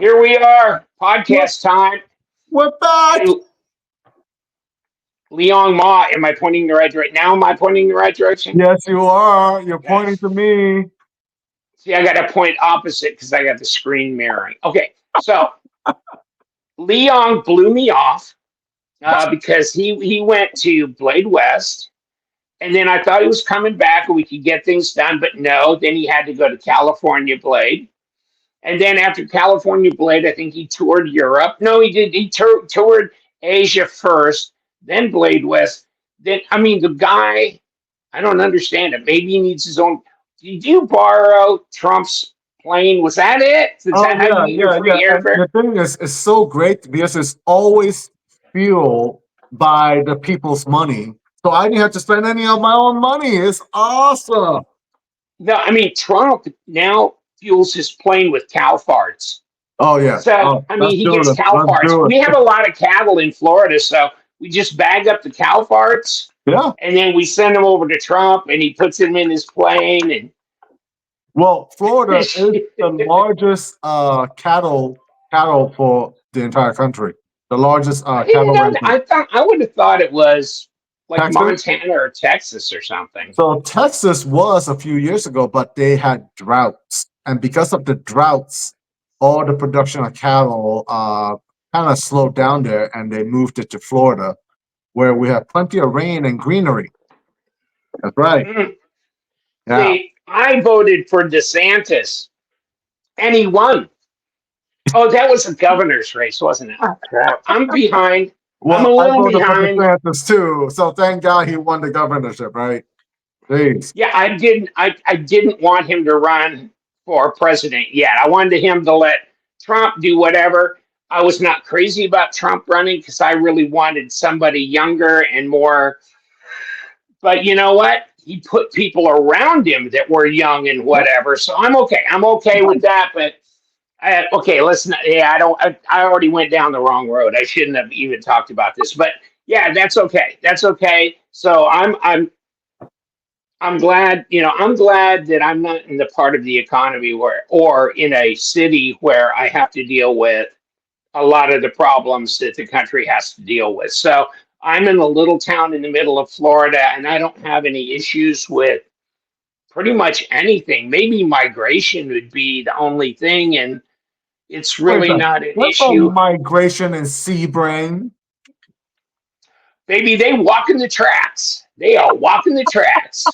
Here we are, podcast time. We're back. And Liong Ma, am I pointing the right direction? Now am I pointing the right direction? Yes, you are. You're pointing Yes. to me. See, I got to point opposite because I got the screen mirroring. Okay, so Liong blew me off because he went to Blade West, and then I thought he was coming back and we could get things done, but no. Then he had to go to California Blade. And then after California Blade, I think he toured Europe. No, he did. He toured Asia first, then Blade West. Then, I mean, the guy, I don't understand it. Maybe he needs his own. Did you borrow Trump's plane? Was that it? Is Oh that how yeah, you get your yeah, free yeah. And airfare? the thing is, it's so great because it's always fueled by the people's money. So I didn't have to spend any of my own money. It's awesome. No, I mean, Trump now fuels his plane with cow farts. Oh yeah. So, Oh, I let's mean, he do gets it. cow Let's farts. do We it. have a lot of cattle in Florida, so we just bag up the cow farts Yeah. and then we send them over to Trump, and he puts them in his plane. And Well, Florida is the largest cattle for the entire country. The largest I didn't cattle know that. ranching. I would have thought it was like Texas. Montana or Texas or something. So Texas was a few years ago, but they had droughts, and because of the droughts, all the production of cattle kind of slowed down there, and they moved it to Florida, where we have plenty of rain and greenery. That's right. Mm. Yeah. See, I voted for DeSantis, and he won. Oh, that was a governor's race, wasn't it? Oh, crap. I'm behind. I'm a Well, I little voted for behind. DeSantis too, so thank God he won the governorship, right? Jeez. Yeah, I didn't. I didn't want him to run for president yet. I wanted him to let Trump do whatever. I was not crazy about Trump running because I really wanted somebody younger and more. But you know what? He put people around him that were young and whatever. So I'm okay. I'm okay with that. But okay, listen. Yeah, I don't. I already went down the wrong road. I shouldn't have even talked about this. But yeah, that's okay. That's okay. So I'm glad, I'm glad that I'm not in the part of the economy where, or in a city where I have to deal with a lot of the problems that the country has to deal with. So I'm in a little town in the middle of Florida, and I don't have any issues with pretty much anything. Maybe migration would be the only thing, and it's Wait a really second. not an What's a issue. migration and sea brain? Baby, they walk in the tracks. They are walking the tracks.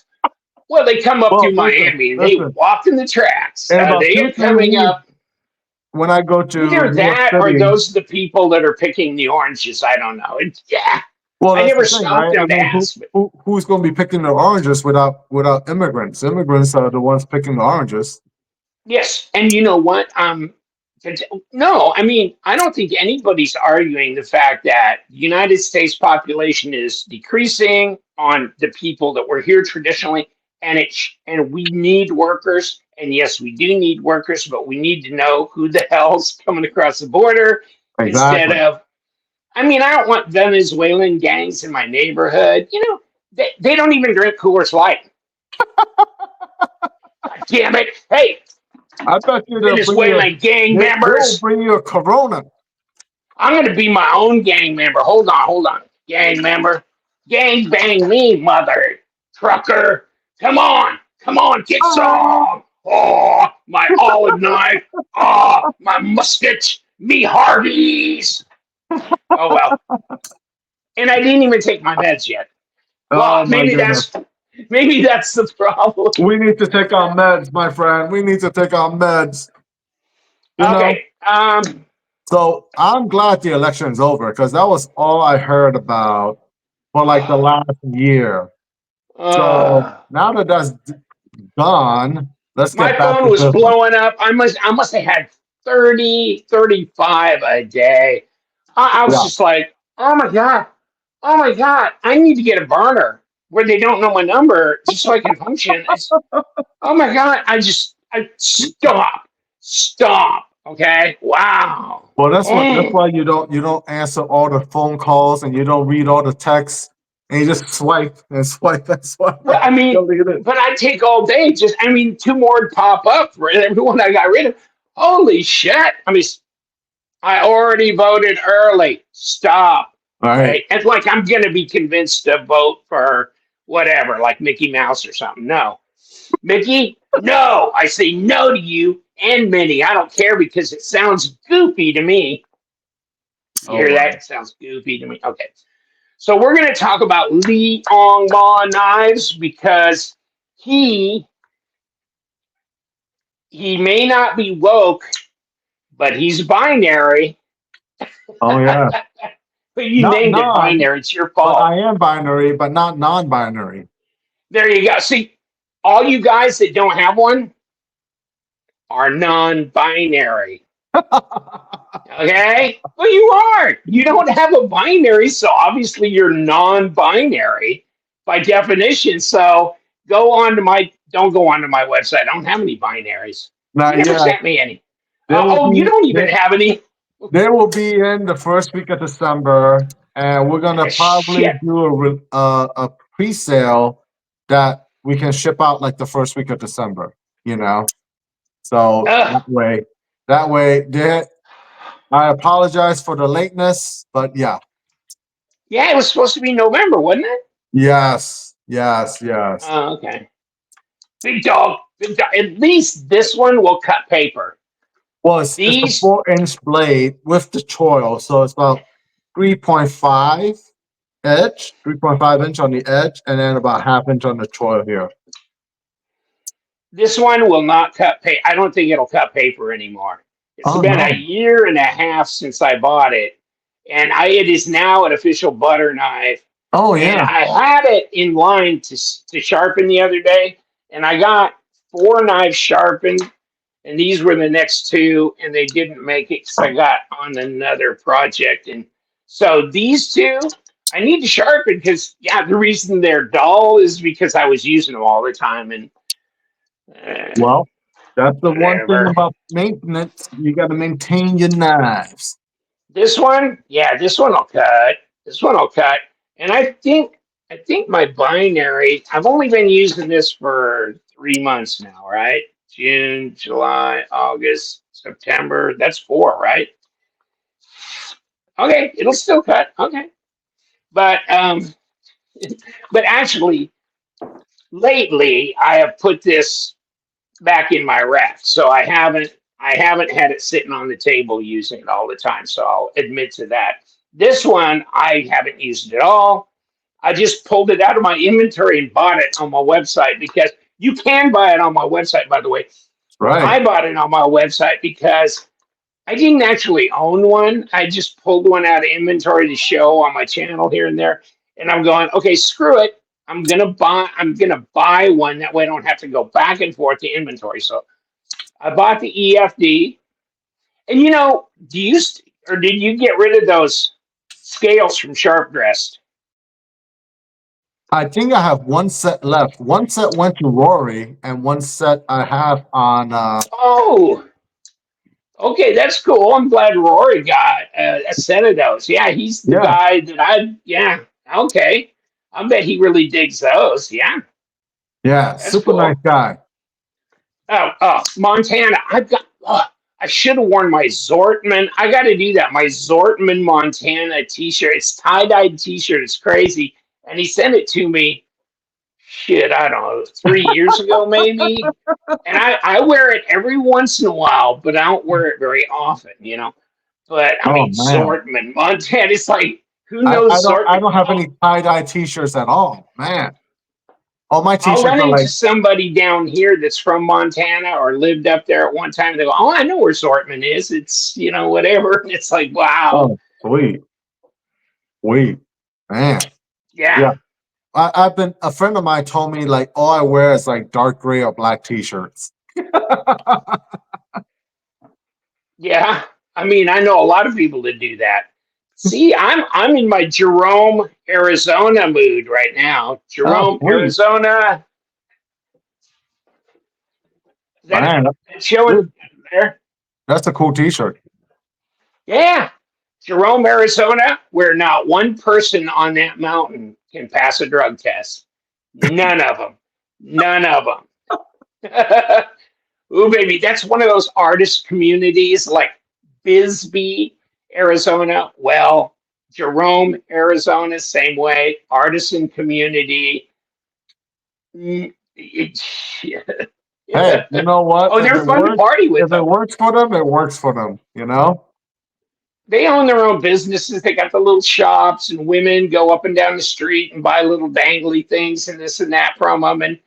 Well, they come up Well, through listen, Miami and they listen. walk in the tracks. In about They two, are 3 coming weeks, up. when I go to Either New York that or City. those are the people that are picking the oranges. I don't know. Yeah, Well, I that's never the thing, stopped right? I them to mean, ask. who's going to be picking the oranges without immigrants? Immigrants are the ones picking the oranges. Yes, and you know what? No, I mean, I don't think anybody's arguing the fact that the United States population is decreasing on the people that were here traditionally, and we need workers. And yes, we do need workers, but we need to know who the hell's coming across the border instead Exactly. of. I mean, I don't want Venezuelan gangs in my neighborhood. They don't even drink Coors Light. God damn it! Hey, I bet you Venezuelan gang they'll members. bring you a Corona. I'm gonna be my own gang member. Hold on. Gang member. Gang bang me, mother trucker. Come on, get some. Oh, my olive knife. Oh, my musket. Me Harveys. Oh well. And I didn't even take my meds yet. Well, Oh my goodness. maybe that's the problem. We need to take our meds, my friend. We need to take our meds. You know? Okay. So I'm glad the election's over because that was all I heard about for like the last year. So now that that's gone, let's My get back phone to was business. blowing up. I must have had 30, 35 a day. I was Yeah. just like, oh my God. I need to get a burner where they don't know my number just so I can function. Oh my God. I stop. Okay. Wow. Well, that's why you don't answer all the phone calls and you don't read all the texts and you just swipe and swipe and swipe. Well, I mean, but I take all day. Two more would pop up for everyone I got rid of. Holy shit. I mean, I already voted early. Stop. All right. Okay. And like I'm gonna be convinced to vote for whatever, like Mickey Mouse or something. No. Mickey, no. I say no to you and Minnie. I don't care because it sounds goofy to me. You All hear that? right. It sounds goofy to me. Okay. So we're gonna talk about Liong knives because he he may not be woke, but he's binary. Oh yeah. But you Not named it non, binary. It's your but fault. I am binary, but not non-binary. There you go. See, all you guys that don't have one are non-binary. Okay? Well, you are. You don't have a binary, so obviously you're non-binary by definition. So don't go on to my website. I don't have any binaries. You Not never yet. sent me any. There will You be don't even there, have any. there will be in the first week of December, and we're gonna probably Shit. do a pre-sale that we can ship out like the first week of December. You know, so Ugh. that way, there. I apologize for the lateness, but yeah, Yeah, it was supposed to be November, wasn't it? yes, yes, yes. Oh, okay. Big dog. Big dog. At least this one will cut paper. Well, it's a These 4-inch blade with the choil, so it's about 3.5 edge, 3.5 inch on the edge, and then about half inch on the choil here. This one will not cut paper. I don't think it'll cut paper anymore. It's Oh been no! a year and a half since I bought it, and it is now an official butter knife. Oh And yeah. I had it in line to sharpen the other day, and I got 4 knives sharpened, and these were the next two, and they didn't make it because I got on another project. And so these two, I need to sharpen because yeah, the reason they're dull is because I was using them all the time, and Well, that's the one thing whatever. about maintenance. You got to maintain your knives. This one, yeah, this one will cut. This one will cut. And I think my binary, I've only been using this for 3 months now, right? June, July, August, September. That's four, right? Okay, it'll still cut. Okay. But but actually lately I have put this back in my rack. So I haven't had it sitting on the table using it all the time. So I'll admit to that. This one I haven't used at all. I just pulled it out of my inventory and bought it on my website because you can buy it on my website, by the way. Right. I bought it on my website because I didn't actually own one. I just pulled one out of inventory to show on my channel here and there. And I'm going, okay, screw it. I'm gonna buy one that way I don't have to go back and forth to inventory. So I bought the EFD. And did you get rid of those scales from Sharp Dressed? I think I have one set left. One set went to Rory, and one set I have on. Oh, okay, that's cool. I'm glad Rory got a set of those. Yeah, he's the Yeah, guy yeah, okay. I bet he really digs those. Yeah, yeah, that's super nice cool. guy. Montana. I should have worn my Zortman. I got to do that. My Zortman Montana T-shirt. It's tie-dyed T-shirt. It's crazy. And he sent it to me. Shit, I don't know, 3 years ago maybe. And I wear it every once in a while, but I don't wear it very often. But I Oh mean, man, Zortman Montana. It's like who I knows don't I Zortman? don't have any tie-dye t-shirts at all, man. All my I'll t-shirts run are into like, somebody down here that's from Montana or lived up there at one time. They go, "Oh, I know where Zortman is. It's whatever." And it's like, wow, oh, sweet, sweet, man. Yeah, yeah, I've been. A friend of mine told me like all I wear is like dark gray or black t-shirts. yeah. I mean, I know a lot of people that do that. See, I'm in my Jerome, Arizona mood right now. Oh, Jerome, sweet, Arizona. Is man. that showing Dude, there? that's a cool t-shirt. Yeah. Jerome, Arizona, where not one person on that mountain can pass a drug test. None of them. None of them. Ooh, baby, that's one of those artist communities like Bisbee, Arizona. Well, Jerome, Arizona, same way. Artisan community. Mm, Hey, you know what? Oh, they're fun to party with, If it though. works for them, it works for them. You know. They own their own businesses. They got the little shops, and women go up and down the street and buy little dangly things and this and that from them, and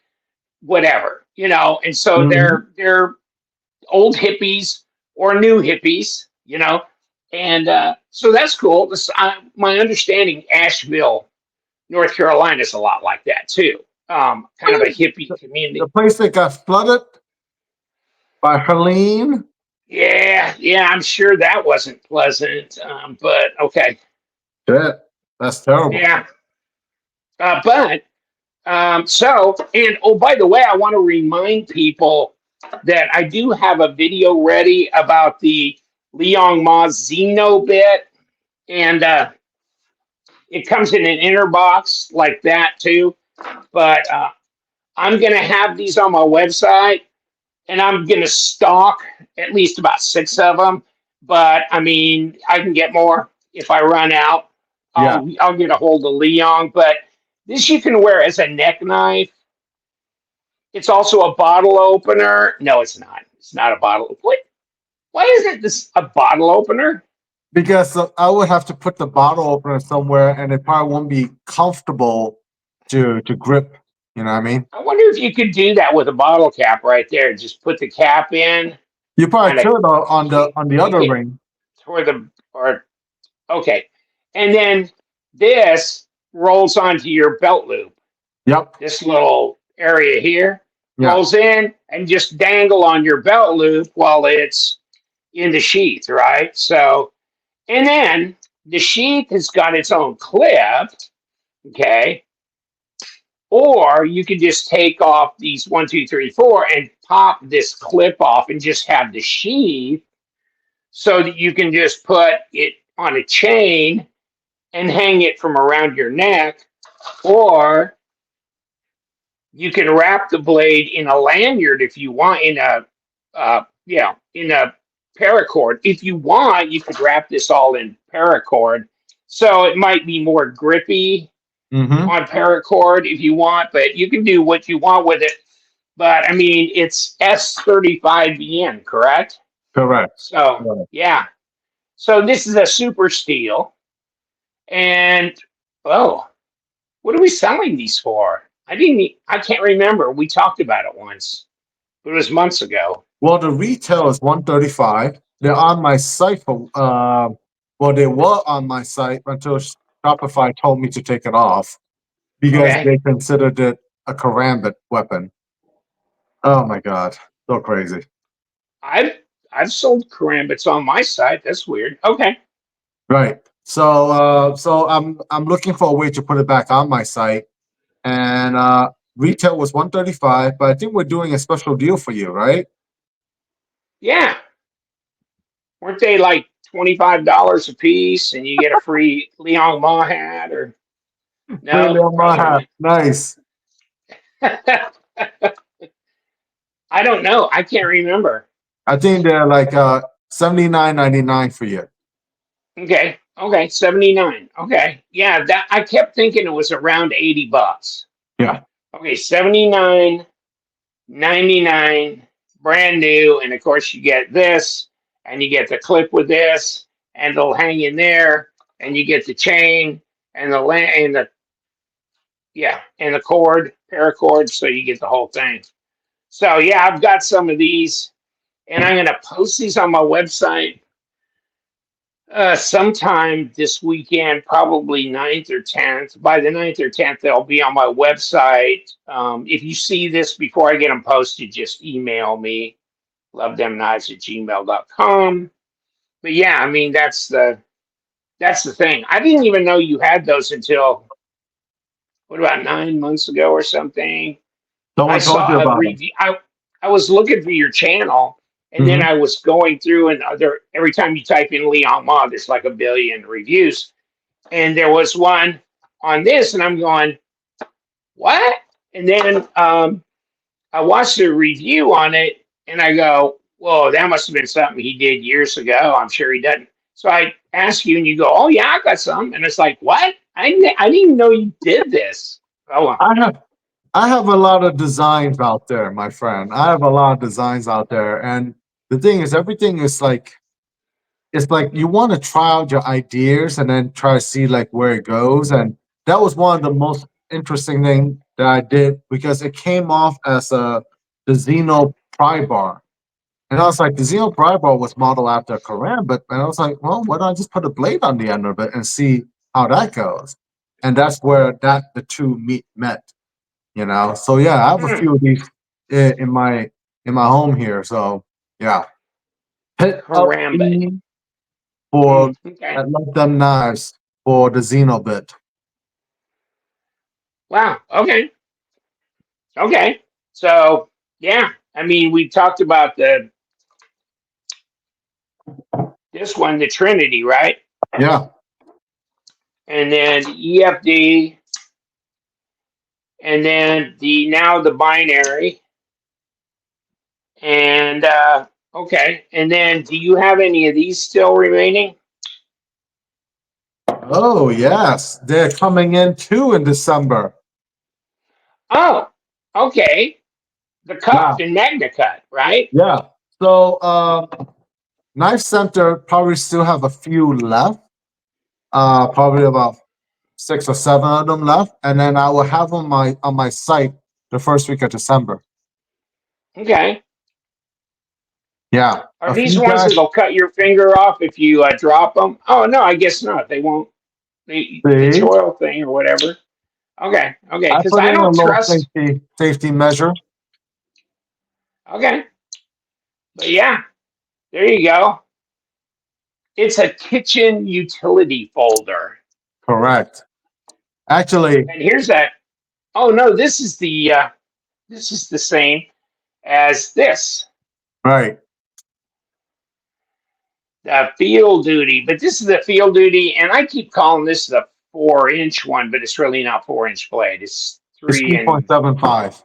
whatever, And so Hmm. they're old hippies or new hippies, And so that's cool. My understanding, Asheville, North Carolina, is a lot like that too. Kind of a hippie The community. place that got flooded by Helene. Yeah, yeah, I'm sure that wasn't pleasant, but okay. Shit, that's terrible. Yeah, but and oh, by the way, I want to remind people that I do have a video ready about the Liong Ma Xeno bit, and it comes in an inner box like that too. But I'm gonna have these on my website, and I'm gonna stock at least about 6 of them. But I mean, I can get more if I run out. Yeah, I'll get a hold of Liong, but this you can wear as a neck knife. It's also a bottle opener. No, it's not. It's not a bottle. What? Why isn't this a bottle opener? because I would have to put the bottle opener somewhere, and it probably won't be comfortable to grip. You know what I mean? I wonder if you could do that with a bottle cap right there. Just put the cap in, You probably kind of could on the kick other it ring. toward or okay, and then this rolls onto your belt loop. Yep. This little area here Yeah. rolls in and just dangle on your belt loop while it's in the sheath, right? So, and then the sheath has got its own clip, okay? Or you can just take off these 1, 2, 3, 4 and pop this clip off and just have the sheath so that you can just put it on a chain and hang it from around your neck. Or you can wrap the blade in a lanyard if you want, in a paracord. If you want, you could wrap this all in paracord. So it might be more grippy Mm-hmm. on paracord if you want, but you can do what you want with it. But I mean, it's S35VN, correct? Correct. So Right. yeah. So this is a super steel, and oh, what are we selling these for? I can't remember. We talked about it once, but it was months ago. Well, the retail is 135. They're on my site for well, they were on my site until Shopify told me to take it off because Okay. they considered it a karambit weapon. Oh my god, so crazy. I've I've sold karambits on my site. That's weird. Okay. Right. So I'm looking for a way to put it back on my site, and retail was 135, but I think we're doing a special deal for you, right? Yeah. Weren't they like $25 a piece and you get a free Liang Ma hat or no? Really on my Probably hat. not. Nice. I don't know. I can't remember. I think they're like 79.99 for you. Okay. Okay. 79. Okay. Yeah, that I kept thinking it was around $80. Yeah. Okay, 79.99, brand new, and of course you get this, and you get the clip with this, and it'll hang in there, and you get the chain and and the cord, paracord, so you get the whole thing. So yeah, I've got some of these, and I'm gonna post these on my website sometime this weekend, probably 9th or 10th. By the 9th or 10th, they'll be on my website. If you see this before I get them posted, just email me, Luvthemknives@gmail.com. But yeah, I mean that's the thing. I didn't even know you had those until what about 9 months ago or something. I Someone told you saw a about them. review. I was looking for your channel, and then Hmm. I was going through, and every time you type in Leon Ma, there's like a billion reviews, and there was one on this, and I'm going, what? And then I watched a review on it, and I go, Whoa, that must have been something he did years ago. I'm sure he doesn't. So I ask you, and you go, "Oh yeah, I got some," and it's like, "What? I didn't even know you did this." Oh, well. I have I have a lot of designs out there, my friend. I have a lot of designs out there, and the thing is, everything is like it's like you want to try out your ideas and then try to see like where it goes. And that was one of the most interesting thing that I did because it came off as the Xeno pry bar. And I was like, the Xeno pry bar was modeled after Koran, but and I was like, well, why don't I just put a blade on the end of it and see how that goes? And that's where that the two met, you know. So yeah, I have a Hmm, few of these in my home here. So yeah, hit up karambit. the for Okay. at Luvthemknives for the Xenobit. Wow. Okay. Okay. So yeah, I mean, we talked about this one, the Trinity, right? Yeah. And then EFD, and then the binary, and okay. And then, do you have any of these still remaining? Oh yes, they're coming in too in December. Oh, okay. The Yeah. cut and Magna cut, right? Yeah. So Knife Center probably still have a few left. Probably about 6 or 7 of them left, and then I will have them on my site the first week of December. Okay. Yeah, Are a these few ones guys that'll cut your finger off if you drop them? Oh no, I guess not. They won't. The see. choil thing or whatever. Okay, okay. I Because put I in a don't little trust. safety measure. Okay, but yeah, there you go. It's a kitchen utility folder, Correct. Actually, and here's that. Oh no, this is the same as this, right. the field duty. But this is the field duty, and I keep calling this the 4 inch one, but it's really not 4 inch blade. It's It's three and 3.75.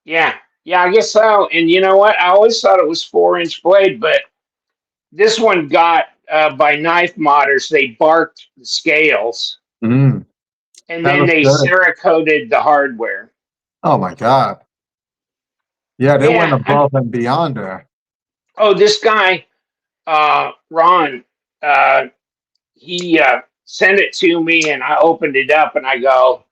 yeah, yeah, I guess so. And you know what? I always thought it was 4 inch blade, but this one got by knife modders. They barked the scales, Mm, and that then looks they good. Cerakoted the hardware. Oh my God. Yeah, they went Yeah. above and beyond there. Oh, this guy, Ron, uh, he sent it to me, and I opened it up, and I go,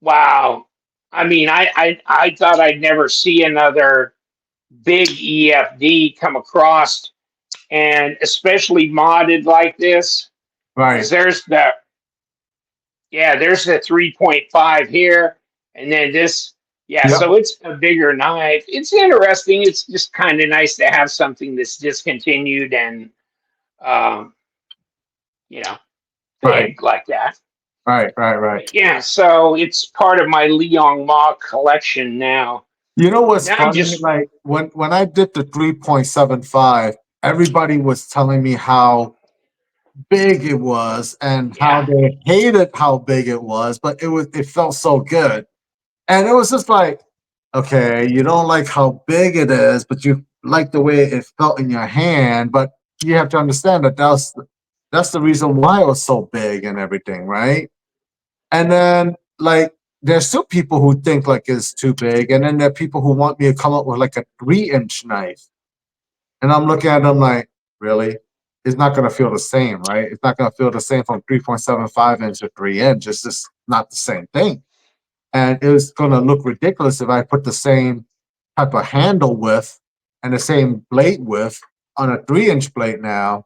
"Wow!" I mean, I thought I'd never see another big EFD come across, and especially modded like this, because Right. there's the 3.5 here, and then this. Yeah, Yep. so it's a bigger knife. It's interesting. It's just kind of nice to have something that's discontinued and um, you know, Right. big like that. Right. Right. Right. But yeah, so it's part of my Liong Ma collection now. You know what's Now I'm funny? just Like when I did the 3.75, everybody was telling me how big it was and how yeah, they hated how big it was, but it felt so good. And it was just like, okay, you don't like how big it is, but you like the way it felt in your hand. But you have to understand that that's the reason why it was so big and everything, right? And then like there's still people who think like it's too big, and then there are people who want me to come up with like a 3 inch knife. And I'm looking at them like, really? It's not gonna feel the same, right? It's not gonna feel the same from 3.75 inch to 3 inch. It's just not the same thing. And it was gonna look ridiculous if I put the same type of handle width and the same blade width on a 3 inch blade now.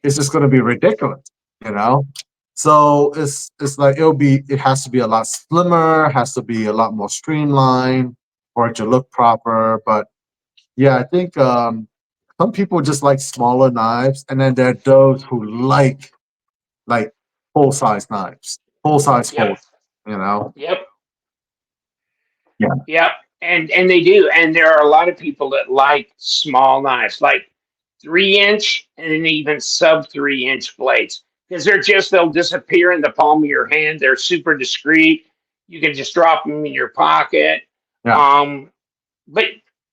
It's just gonna be ridiculous, you know? So it's like it has to be a lot slimmer, has to be a lot more streamlined for it to look proper. But yeah, I think some people just like smaller knives, and then there are those who like full size knives, full size yep, fold, you know? yep, Yeah. yep. And they do. And there are a lot of people that like small knives, like 3 inch and then even sub 3 inch blades. Because they'll disappear in the palm of your hand. They're super discreet. You can just drop them in your pocket. Yeah. Um, but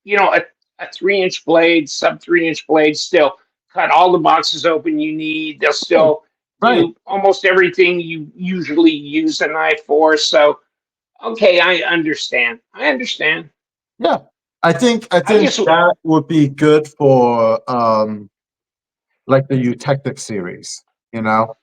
you know, a 3-inch blade, sub 3-inch blade, still cut all the boxes open you need. They'll still Right. do almost everything you usually use a knife for. So, okay, I understand. I understand. Yeah. I think I just, that would be good for like the Eutectic series, you know,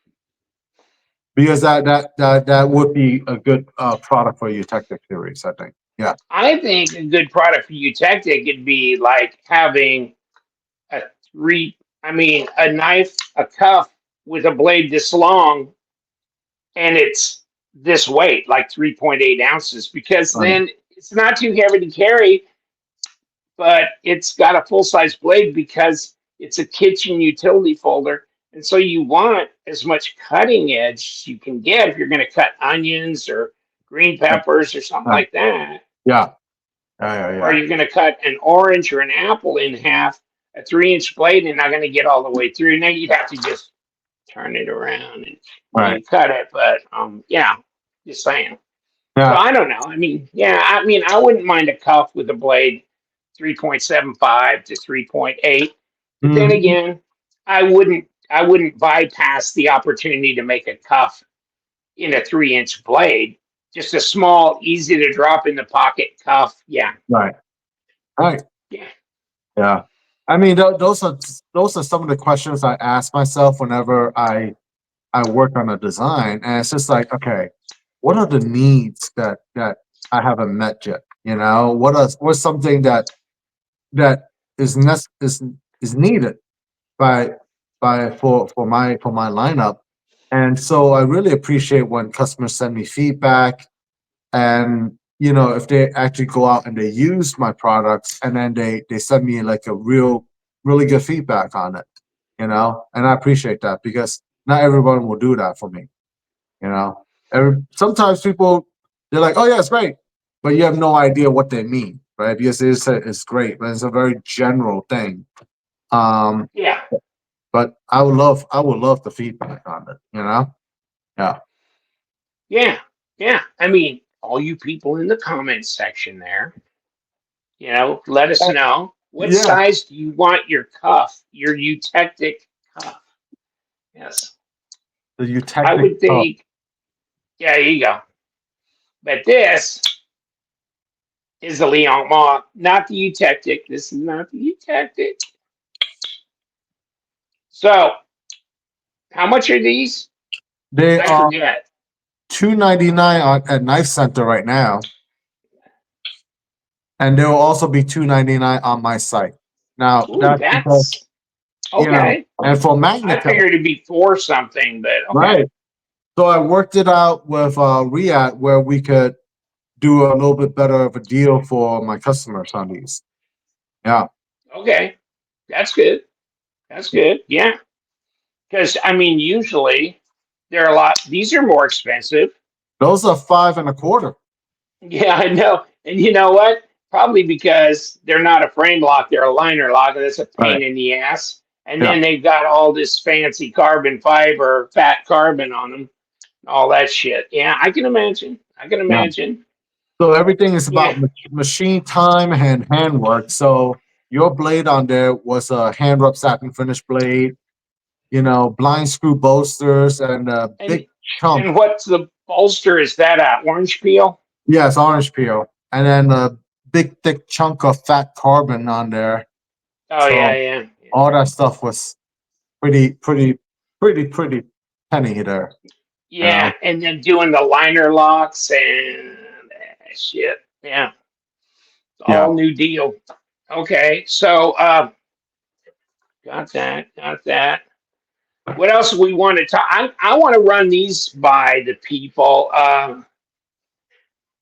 because that would be a good product for Eutectic series. I think. Yeah. I think a good product for you, Tactic, would be like having a I mean, a knife, a cuff with a blade this long, and it's this weight, like 3.8 ounces, because Right. then it's not too heavy to carry, but it's got a full size blade because it's a kitchen utility folder. And so you want as much cutting edge as you can get if you're going to cut onions or green peppers or something Right. like that. Yeah. Yeah. Or Yeah. you're going to cut an orange or an apple in half, a 3-inch blade, and not going to get all the way through. Now you'd have to just turn it around and while Right. you cut it. But yeah, just saying. So Yeah. I don't know. I mean, yeah, I mean, I wouldn't mind a cuff with a blade 3.75 to 3.8. But then Mhm. again, I wouldn't bypass the opportunity to make a cuff in a 3-inch blade. Just a small, easy to drop in the pocket cuff. Yeah, Right. Right. yeah, Yeah. I mean, those are some of the questions I ask myself whenever I work on a design, and it's just like, okay, what are the needs that I haven't met yet? You know, what's something that is needed by for my lineup, and so I really appreciate when customers send me feedback, and if they actually go out and they use my products, and then they send me like a really good feedback on it, and I appreciate that because not everyone will do that for me. you know Sometimes people, they're like, oh yeah, it's great, but you have no idea what they mean, right? Because it's great, but it's a very general thing. um yeah, but I would love the feedback on it. Yeah. yeah, yeah. I mean, all you people in the comments section there, let us know what Yeah, size do you want your cuff, your eutectic cuff. Yes, the I eutectic would stuff. think. Yeah, there you go. But this is the Liong Mall, not the eutectic. This is not the eutectic. So, how much are these? They I are forget. $2.99 at Knife Center right now, and they will also be $2.99 on my site. Now Ooh, that's because, that's okay. and for I Magnetic, figured it'd be for something, but okay. right? So I worked it out with Riyadh where we could do a little bit better of a deal for my customers on these. Yeah, Okay. That's good. That's good. Yeah. Because, I mean, usually they're these are more expensive. those are 5.25. Yeah, I know. And you know what? Probably because they're not a frame lock, they're a liner lock, and it's a Right. pain in the ass. And Yeah. then they've got all this fancy carbon fiber, fat carbon on them, all that shit. Yeah, I can imagine. I can Yeah. imagine. So everything is Yeah. about machine time and handwork. So your blade on there was a hand rub satin finish blade, blind screw bolsters and a And big chunk. and what's the bolster? Is that a orange peel? Yes, orange peel. And then a big thick chunk of fat carbon on there. Oh yeah, So yeah. all that stuff was pretty penny there. Yeah, and then doing the liner locks and shit. Yeah, Yeah. all new deal. Okay, so got that, got that. What else do we want to talk? I want to run these by the people.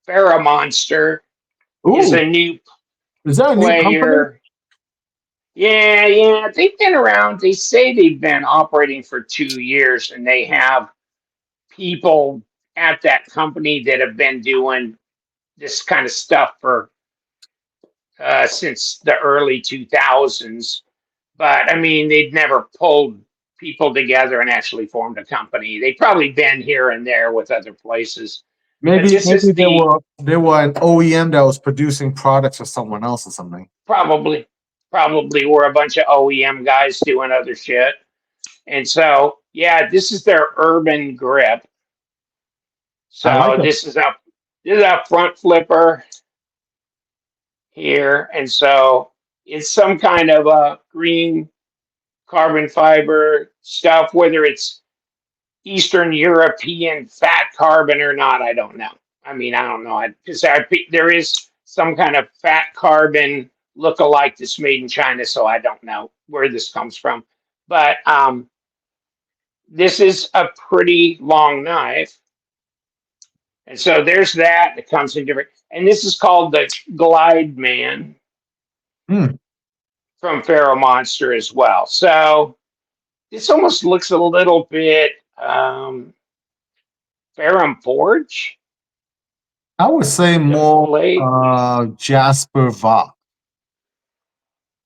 Pharaoh Monster is Ooh, a new is that a new company? player. Yeah, yeah, they've been around. They say they've been operating for 2 years, and they have people at that company that have been doing this kind of stuff for since the early 2000s. But I mean, they'd never pulled people together and actually formed a company. They've probably been here and there with other places. But Maybe this is they the were an OEM that was producing products for someone else or something. probably, probably were a bunch of OEM guys doing other shit. And so, yeah, this is their urban grip. I like So it. this is a front flipper here, and so it's some kind of a green carbon fiber stuff, whether it's Eastern European fat carbon or not, I don't know. I mean, I don't know because there is some kind of fat carbon look-alike that's made in China, so I don't know where this comes from. But this is a pretty long knife, and so there's that. It comes in different, and this is called the Glide Man Hmm. from Pharaoh Monster as well. So this almost looks a little bit Ferrum Forge, I would say the more blade. Jasper Vox.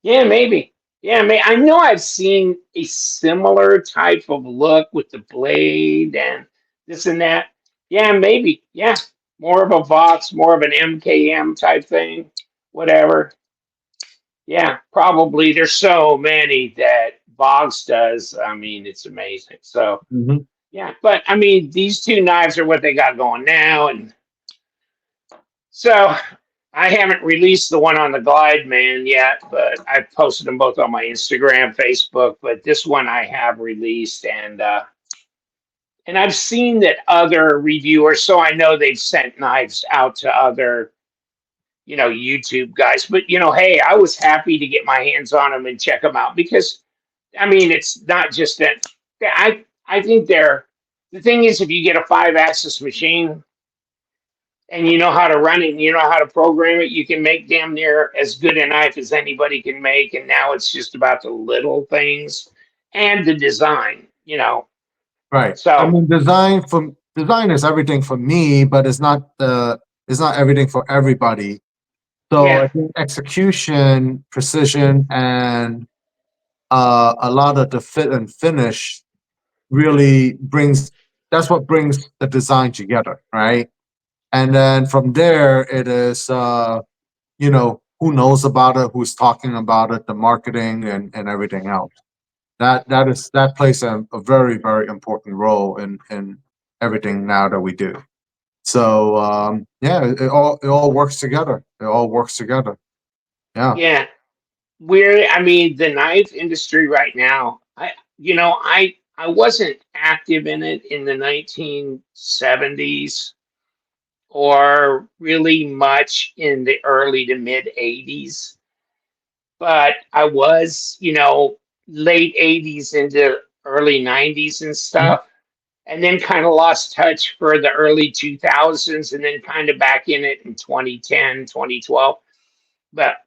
Yeah, maybe. Yeah, I know I've seen a similar type of look with the blade and this and that. Yeah, maybe. Yeah, more of a Vox, more of an MKM type thing. Whatever. Yeah, probably. There's so many that Vox does. I mean, it's amazing. So Mhm. yeah, but I mean, these two knives are what they got going now, and so I haven't released the one on the Glide Man yet, but I've posted them both on my Instagram, Facebook. But this one I have released, and I've seen that other reviewers, so I know they've sent knives out to other YouTube guys. But hey, I was happy to get my hands on them and check them out because I mean it's not just that I think they're the thing is if you get a 5-axis machine and you know how to run it and you know how to program it, you can make damn near as good a knife as anybody can make. And now it's just about the little things and the design. Right. I So mean, design is everything for me, but it's not everything for everybody. So I yeah, think execution, precision, and a lot of the fit and finish really brings that's what brings the design together, right? And then from there, it is who knows about it, who's talking about it, the marketing and everything else. That plays a very very important role in everything now that we do. So yeah, it all works together. It all works together. Yeah. yeah. I mean, the knife industry right now, I wasn't active in it in the 1970s or really much in the early to mid 80s. But I was, late 80s into early 90s and Mhm. stuff, and then kind of lost touch for the early 2000s and then kind of back in it in 2010, 2012. But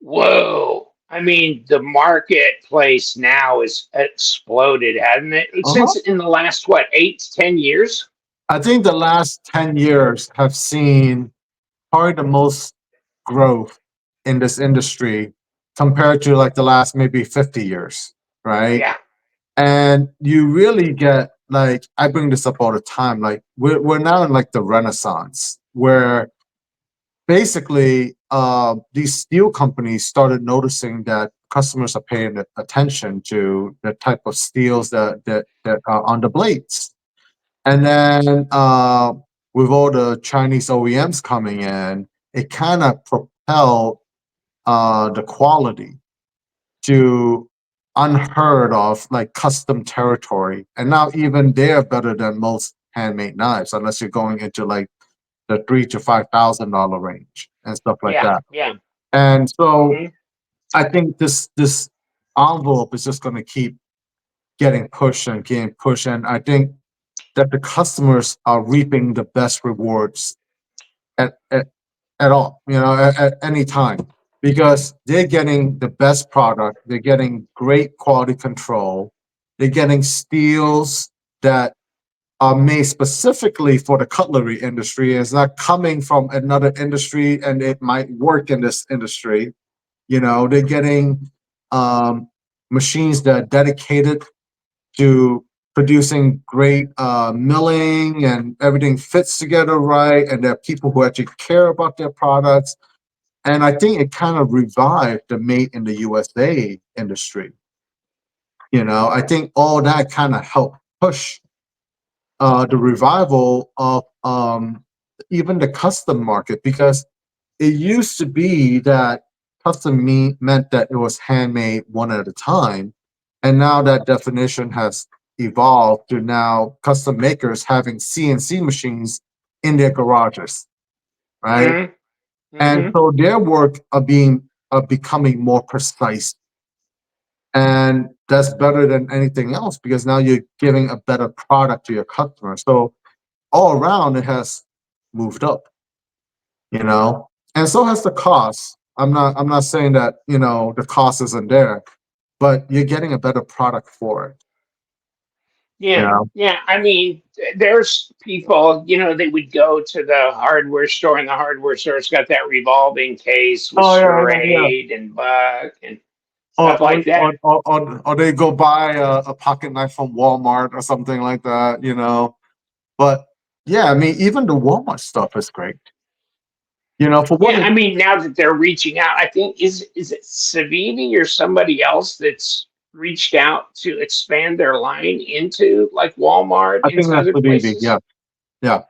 whoa, I mean, the marketplace now is exploded, hasn't it? Uh-huh. Since in the last, what, 8 to 10 years? I think the last 10 years have seen probably the most growth in this industry compared to like the last maybe 50 years, right? Yeah, And you really get like I bring this up all the time, like we're now in like the renaissance where basically these steel companies started noticing that customers are paying attention to the type of steels that are on the blades. And then with all the Chinese OEMs coming in, it kind of propelled the quality to unheard of, like custom territory. And now even they're better than most handmade knives, unless you're going into like the $3,000 to $5,000 range and stuff like yeah, that. yeah. And so Hmm. I think this envelope is just going to keep getting pushed and getting pushed. And I think that the customers are reaping the best rewards at at, at all, at any time, because they're getting the best product, they're getting great quality control, they're getting steels that are made specifically for the cutlery industry. It's not coming from another industry and it might work in this industry. They're getting um, machines that are dedicated to producing great milling and everything fits together right. And there are people who actually care about their products. And I think it kind of revived the made in the USA industry. I think all that kind of helped push the revival of even the custom market, because it used to be that custom meant that it was handmade one at a time, and now that definition has evolved to now custom makers having CNC machines in their garages, right? Mm-hmm. And Mm-hmm. so their work are becoming more precise, and that's better than anything else because now you're giving a better product to your customer. So all around, it has moved up, and so has the cost. I'm not saying that the cost isn't there, but you're getting a better product for it. You Yeah, know. yeah. I mean, there's people, they would go to the hardware store, and the hardware store's got that revolving case with Oh yeah, yeah, yeah. charade and buck and Or stuff like that. they go buy a pocket knife from Walmart or something like that. But yeah, I mean, even the Walmart stuff is great. For what Yeah, it, I mean, now that they're reaching out, I think is it Savini or somebody else that's reached out to expand their line into like Walmart, I think into that's other the BB. places. Yeah, yeah,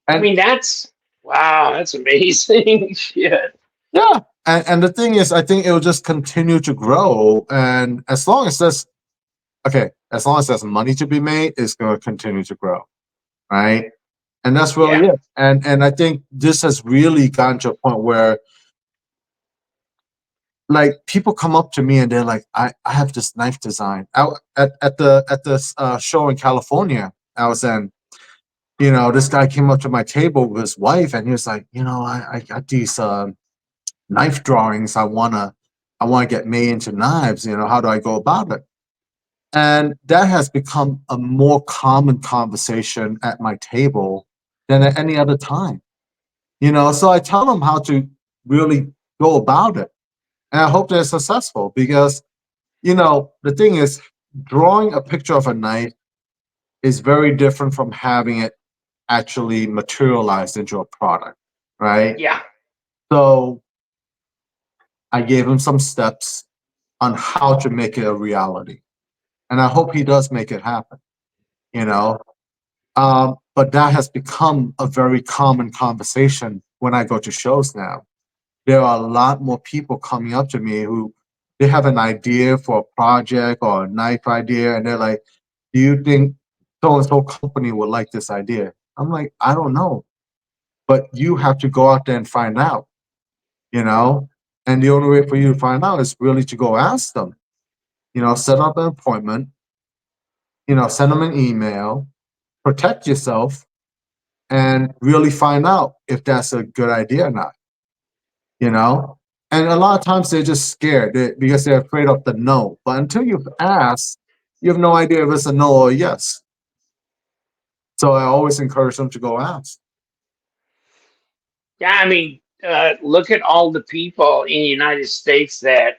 I and mean, that's wow, that's amazing shit. yeah, and the thing is, I think it will just continue to grow, and as long as there's money to be made, it's going to continue to grow, right? And that's really Yeah, it. And I think this has really gotten to a point where like people come up to me and they're like, I have this knife design. At the show in California I was in, this guy came up to my table with his wife and he was like, I got these knife drawings I wanna get made into knives. How do I go about it? And that has become a more common conversation at my table than at any other time. So I tell them how to really go about it. And I hope they're successful because, the thing is, drawing a picture of a knife is very different from having it actually materialized into a product, right? yeah. So I gave him some steps on how to make it a reality. And I hope he does make it happen, you know? But that has become a very common conversation when I go to shows now. There are a lot more people coming up to me who they have an idea for a project or a knife idea, and they're like, "Do you think so and so company would like this idea?" I'm like, "I don't know, but you have to go out there and find out." You know, and the only way for you to find out is really to go ask them. Set up an appointment. Send them an email. Protect yourself, and really find out if that's a good idea or not. you know? And a lot of times they're just scared because they're afraid of the no. But until you've asked, you have no idea if it's a no or a yes. So I always encourage them to go ask. Yeah, I mean, look at all the people in the United States that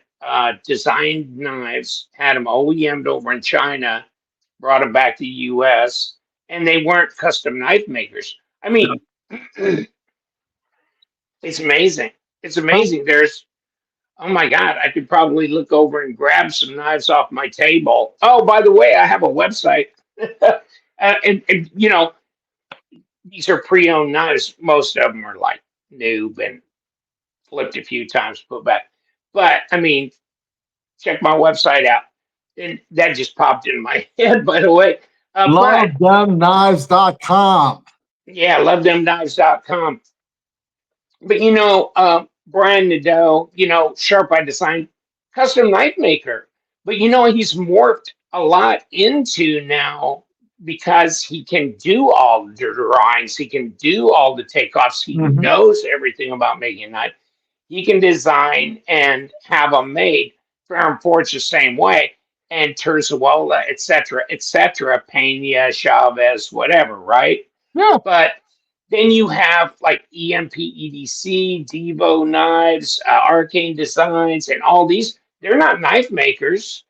designed knives, had them OEM'd over in China, brought them back to the US, and they weren't custom knife makers. I Yeah. mean, it's amazing. It's Well, amazing. Oh my God, I could probably look over and grab some knives off my table. Oh, by the way, I have a website. And these are pre-owned knives. Most of them are like new and flipped a few times, put back. But I mean, check my website out. And that just popped in my head, by the way. But LovethemKnives.com. yeah, lovethemknives.com. But Brian Nadeau, Sharp by Design, custom knife maker. But he's morphed a lot into now because he can do all the drawings, he can do all the takeoffs, he Hmm. knows everything about making a knife. He can design and have them made. Farron Ford's the same way, and Terzuola, etc., Pena, Chavez, whatever, right? Yeah. But then you have like EMP Devo Knives, Arcane Designs, and all these. They're not knife makers,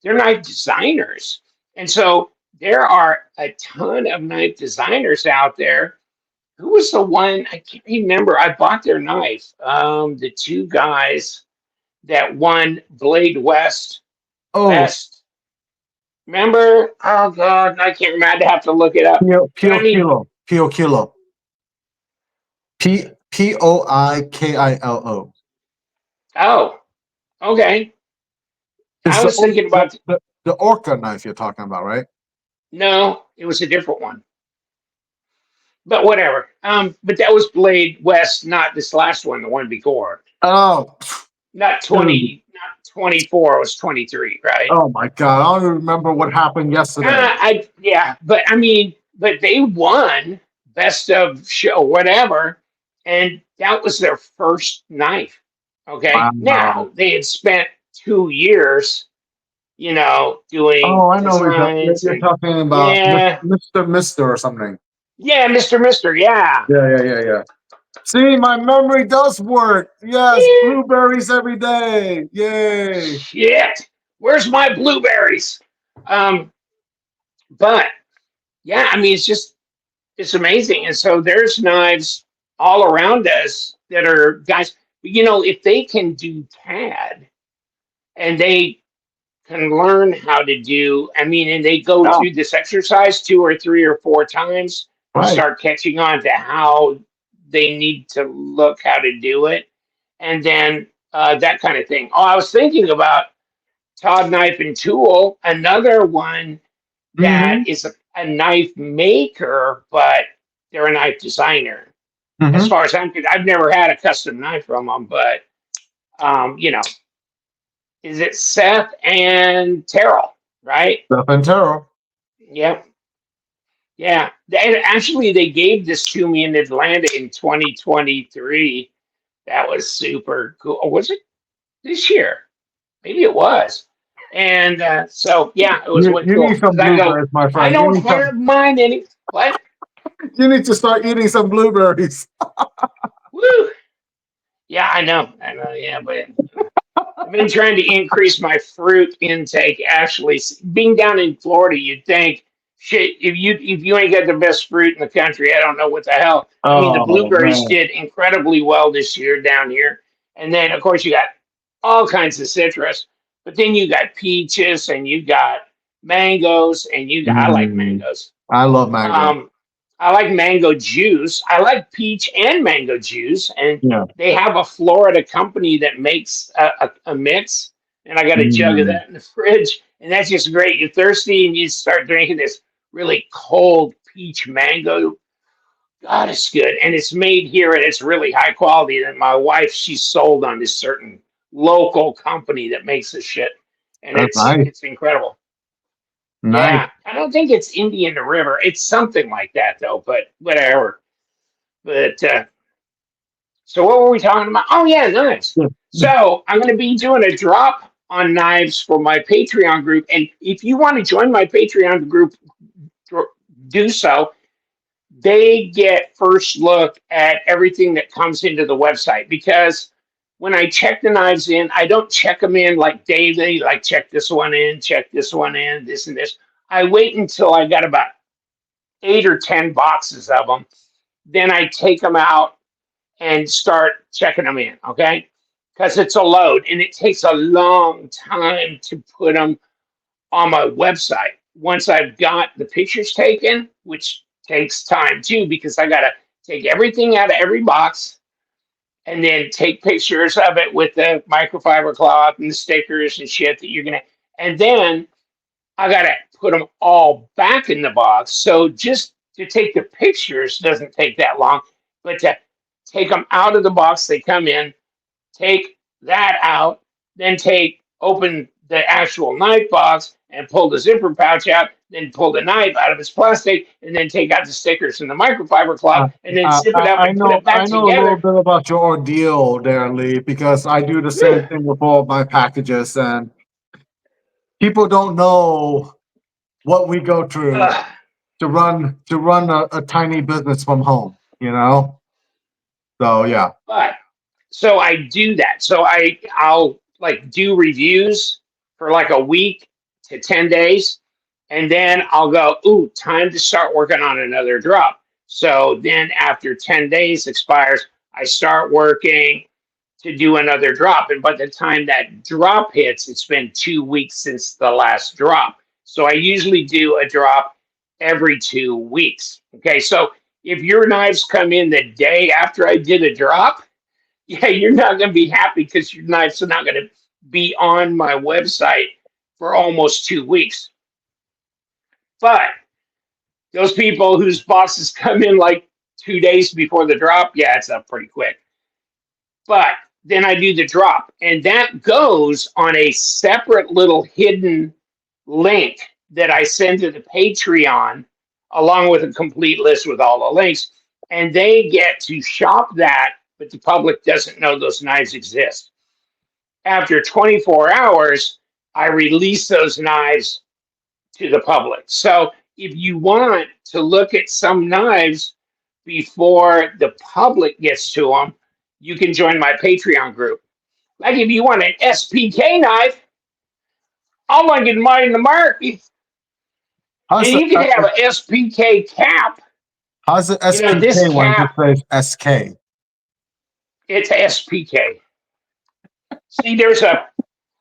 they're knife designers. And so there are a ton of knife designers out there who was the one? I can't remember. I bought their knife. The two guys that won Blade West Oh, Best. Remember? Oh God, I can't remember. I'd have to look it up. But I mean, Pio Kilo. Poikilo. oh, okay. It's I was thinking about the orca knife you're talking about, right? no, it was a different one. But whatever. But that was Blade West, not this last one, the one before. Oh, Not dude. 20, not 24, it was 23, right? Oh my God. I don't remember what happened yesterday. Yeah, but I mean, but they won best of show, whatever, and that was their first knife. Okay. Wow. Now they had spent 2 years, doing Oh, I know designs you're and talking about yeah, Mr. or something. yeah, Mister, yeah. Yeah. See, my memory does work. Yes, Yeah. blueberries every day. Yay. Shit. Where's my blueberries? Um, but yeah, I mean, it's amazing. And so there's knives all around us that are guys, if they can do CAD and they can learn how to do, I mean, and they go Oh, through this exercise 2 or 3 or 4 times and right. start catching on to how they need to look how to do it. And then that kind of thing. Oh, I was thinking about Todd Knife and Tool, another one that Mm-hmm. is a knife maker, but they're a knife designer. As Mm-hmm. far as I'm concerned, I've never had a custom knife from them, but um, you know, is it Seth and Terrell, right? Stuff and Taro. Yep. Yeah. And actually, they gave this to me in Atlanta in 2023. That was super cool. Or was it this year? Maybe it was. And so, yeah, it was went You need cool. some Because I go, blueberries, my I friend. don't have mine any. What? You need to start eating some blueberries. Woo! Yeah, I know. I know. Yeah, but I've been trying to increase my fruit intake. Actually, being down in Florida, you'd think, shit, if you ain't got the best fruit in the country, I don't know what the hell. I mean, the Oh blueberries man. did incredibly well this year down here, and then of course you got all kinds of citrus, but then you got peaches and you got mangoes, and I like Mm, mangoes. I love mango. Um, I like mango juice. I like peach and mango juice, and Yeah. they have a Florida company that makes a mix. And I got a jug of Mm, that in the fridge, and that's just great. You're thirsty, and you start drinking this really cold peach mango. God, it's good, and it's made here, and it's really high quality. And my wife, she's sold on this certain local company that makes this shit, and that's it's nice. it's incredible. Nice. Yeah, I don't think it's Indian River. It's something like that though, but whatever. But so what were we talking about? Oh yeah, knives. Yeah. So I'm going to be doing a drop on knives for my Patreon group, and if you want to join my Patreon group, do so. They get first look at everything that comes into the website because when I check the knives in, I don't check them in like daily, like check this one in, check this one in, this and this. I wait until I got about 8 or 10 boxes of them. Then I take them out and start checking them in, okay? Because it's a load and it takes a long time to put them on my website. Once I've got the pictures taken, which takes time too, because I got to take everything out of every box and then take pictures of it with the microfiber cloth and the stickers and shit that you're going to, and then I got to put them all back in the box. So just to take the pictures doesn't take that long, but to take them out of the box, they come in, take that out, then open the actual knife box and pull the zipper pouch out, then pull the knife out of its plastic, and then take out the stickers and the microfiber cloth, and then zip it up and put it back I know a little together. bit about your ordeal there, Lee, because I do the same thing with all of my packages, and people don't know what we go through Ugh. to run a tiny business from home. So yeah. But so I do that. So I'll like do reviews for like a week to 10 days, and then I'll go, ooh, time to start working on another drop. So then after 10 days expires, I start working to do another drop. And by the time that drop hits, it's been 2 weeks since the last drop. So I usually do a drop every 2 weeks. Okay. So if your knives come in the day after I did a drop, yeah, you're not going to be happy because your knives are not going to be on my website for almost 2 weeks. But those people whose boxes come in like 2 days before the drop, yeah, it's up pretty quick. But then I do the drop, and that goes on a separate little hidden link that I send to the Patreon, along with a complete list with all the links. And they get to shop that, but the public doesn't know those knives exist. After 24 hours, I release those knives to the public. So if you want to look at some knives before the public gets to them, you can join my Patreon group. Like if you want an SPK knife, I'll link in mine in the market. And How's you can have an SPK cap. how's the This SPK one cap, just says SK? it's SPK. See,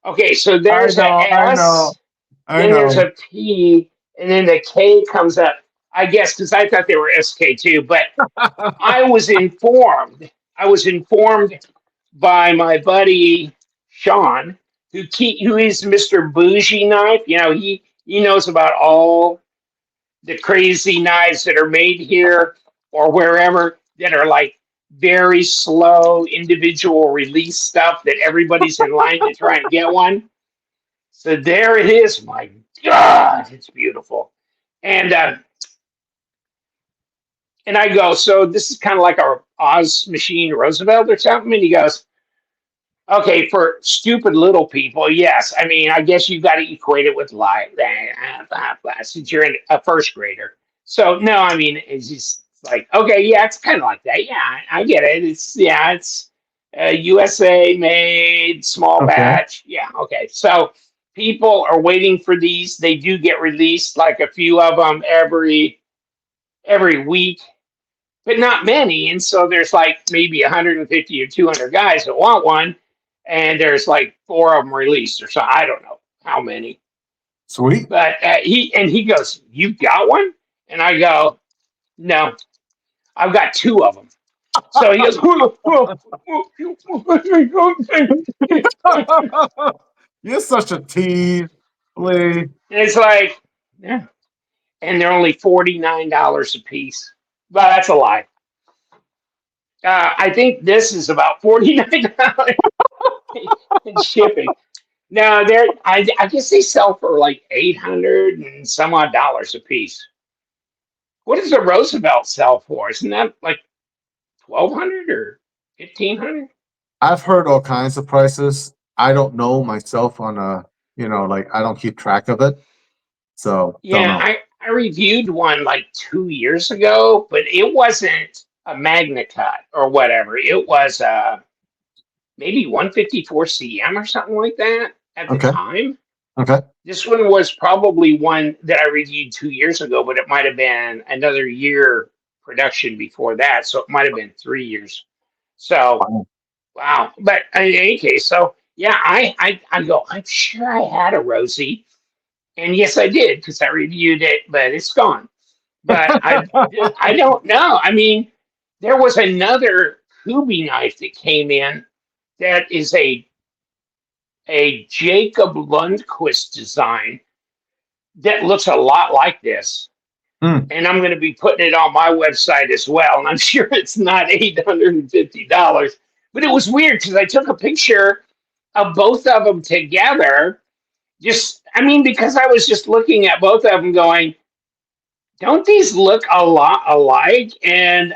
okay, so I there's a know, I know, S, I then there's know. a P, and then the K comes up. I guess because I thought they were SK too, but I was informed. I was informed by my buddy Sean, who is Mr. Bougie Knife. He knows about all the crazy knives that are made here or wherever that are like very slow individual release stuff that everybody's in line to try and get one. So there it is. My God, it's beautiful. And and I go, so this is kind of like our Oz Machine Roosevelt or something. And he goes, okay, for stupid little people, yes. I mean, I guess you got to equate it with life since you're a first grader. So no, I mean, it's just like, okay, yeah, it's kind of like that. Yeah, I get it. It's USA made, small Okay. batch. Yeah, okay. So people are waiting for these. They do get released, like a few of them every week, but not many. And so there's like maybe 150 or 200 guys that want one, and there's like four of them released or so. I don't know how many. Sweet. But he goes, "You got one?" And I go, "No, I've got two of them." So he goes, You're such a tease, Lee. it's like, yeah, and they're only $49 a piece. Well, that's a lie. I think this is about $49 in shipping. No, I guess they sell for like 800 and some odd dollars a piece. What does a Roosevelt sell for? Isn't that like 1,200 or 1,500? I've heard all kinds of prices. I don't know myself on like I don't keep track of it, so don't Yeah, know. I reviewed one like 2 years ago, but it wasn't a Magna Cut or whatever. It was maybe 154 CM or something like that at the Okay. time. Okay. This one was probably one that I reviewed 2 years ago, but it might have been another year production before that. So it might have been 3 years. So, Wow. wow. But in any case, so yeah, I go, I'm sure I had a Rosie. And yes, I did because I reviewed it, but it's gone. But I don't know. I mean, there was another Kubi knife that came in that is a Jacob Lundquist design that looks a lot like this. Hmm. And I'm going to be putting it on my website as well. And I'm sure it's not $850, but it was weird because I took a picture of both of them together. I mean, because I was just looking at both of them going, don't these look a lot alike? And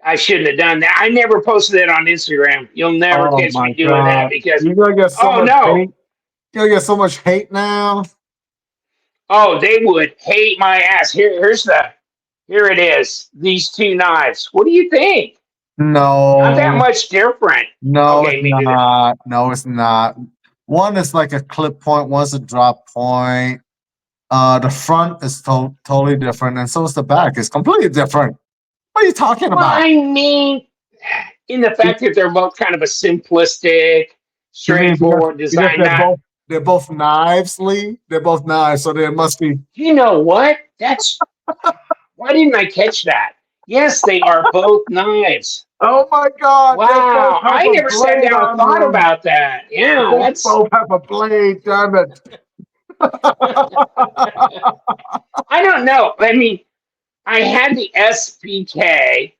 I shouldn't have done that. I never posted it on Instagram. You'll never Oh catch my me doing that God. because, You're gonna get so oh much no, hate. You're gonna get so much hate now. oh, they would hate my ass. Here it is. These two knives. What do you think? Not that No, much different. no, it's Okay, maybe they're. not. No, it's not. One is like a clip point, one's a drop point. The front is totally different, and so is the back. It's completely different. What are you talking Well, about? I mean, in the You fact that they're both kind of a simplistic, you mean straightforward because design, not they're both knives, Lee? They're both knives, so there must be. you know what? That's why didn't I catch that? Yes, they are both knives. Oh my God! They both Wow, have I a never sat blade down and on thought them. about that. Yeah, They that's. both have a blade. Damn it! I don't know. I mean, I had the SPK,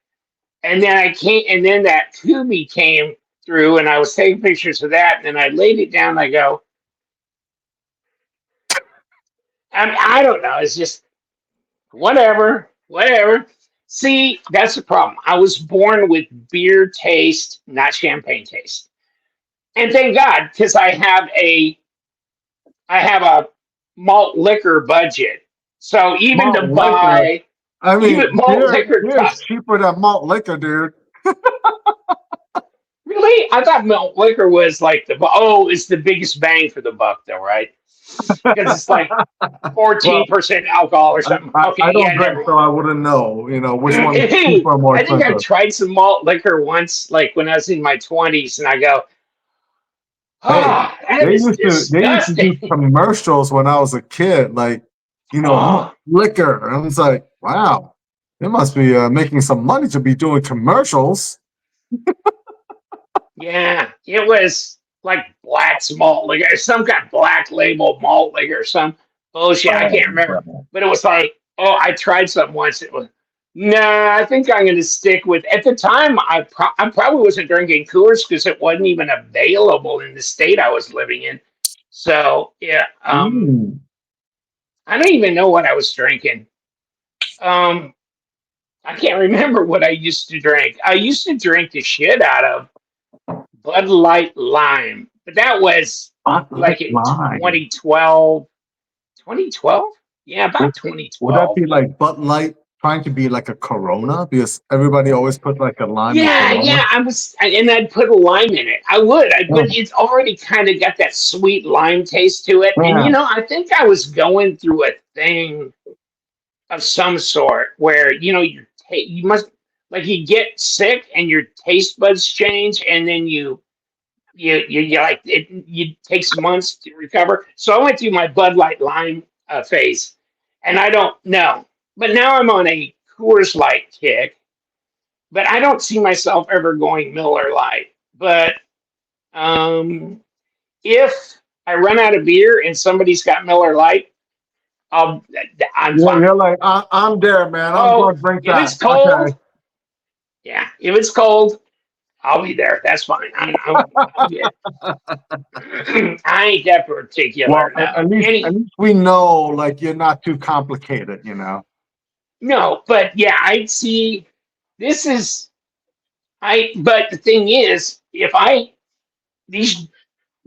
and then I came, and then that Kubi came through, and I was taking pictures of that, and then I laid it down. And I go, I don't know. It's just whatever, whatever. See, that's the problem. I was born with beer taste, not champagne taste, and thank God because I have a malt liquor budget. So even to Malt liquor. buy I even mean, malt liquor beer is costs. cheaper than malt liquor, dude. Really, I thought malt liquor was like it's the biggest bang for the buck, though, right? Because it's like Well, 14% alcohol or something. I Okay, yeah, don't drink, never so mind. I wouldn't know. You know which one is Hey, cheaper or more I think I expensive. tried some malt liquor once, like when I was in my 20s, and I go, Hey, that is they used to do disgusting. commercials when I was a kid, like Oh, liquor. And I was like, wow, they must be making some money to be doing commercials. yeah, it was like Black's malt liquor, some kind of black label malt liquor, some bullshit. I Oh, can't remember, wow. but it was like, I tried something once. It was, nah, I think I'm going to stick with. At the time, I probably wasn't drinking Coors because it wasn't even available in the state I was living in. So yeah, Mm. I don't even know what I was drinking. Um, I can't remember what I used to drink. I used to drink the shit out of Bud Light Lime, but that was Hot light like in lime. 2012. 2012? Yeah, Would, about would that 2012. be like Bud Light trying to be like a Corona? Because everybody always put like a lime in Yeah, Corona. yeah, and I'd put a lime in it. I would, but Oh, it's already kind of got that sweet lime taste to it. And yeah. I think I was going through a thing of some sort where you must like you get sick and your taste buds change, and then you like it takes months to recover. So I went through my Bud Light Lime phase, and I don't know. But now I'm on a Coors Light kick, but I don't see myself ever going Miller Light. But um, if I run out of beer and somebody's got Miller Light, I'll, I'm Yeah, fine. you're like, I'm there, man. I'm Oh, going to drink if that. it's Okay. cold, yeah, if it's cold, I'll be there. That's fine. I'm good. I ain't that Well, particular. No, at least we know, like, you're not too complicated, you know. no, but yeah, I see. This is But the thing is, if I these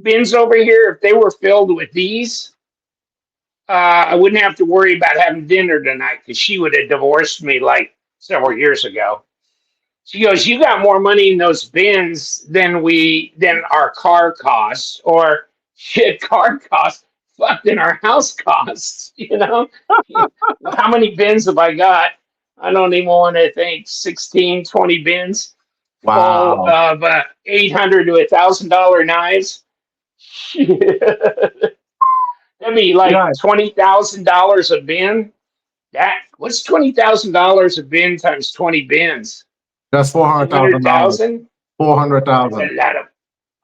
bins over here, if they were filled with these, I wouldn't have to worry about having dinner tonight because she would have divorced me like several years ago. She goes, "You got more money in those bins than our car costs, or shit, car costs, fuck than our house costs." How many bins have I got? I don't even want to think. 16, 20 bins full Wow. of $800 to $1,000 knives. That'd be like Yeah, $20,000 a bin. What's $20,000 a bin times 20 bins? that's Two hundred $400,000. thousand. That's a 400,000. lot of.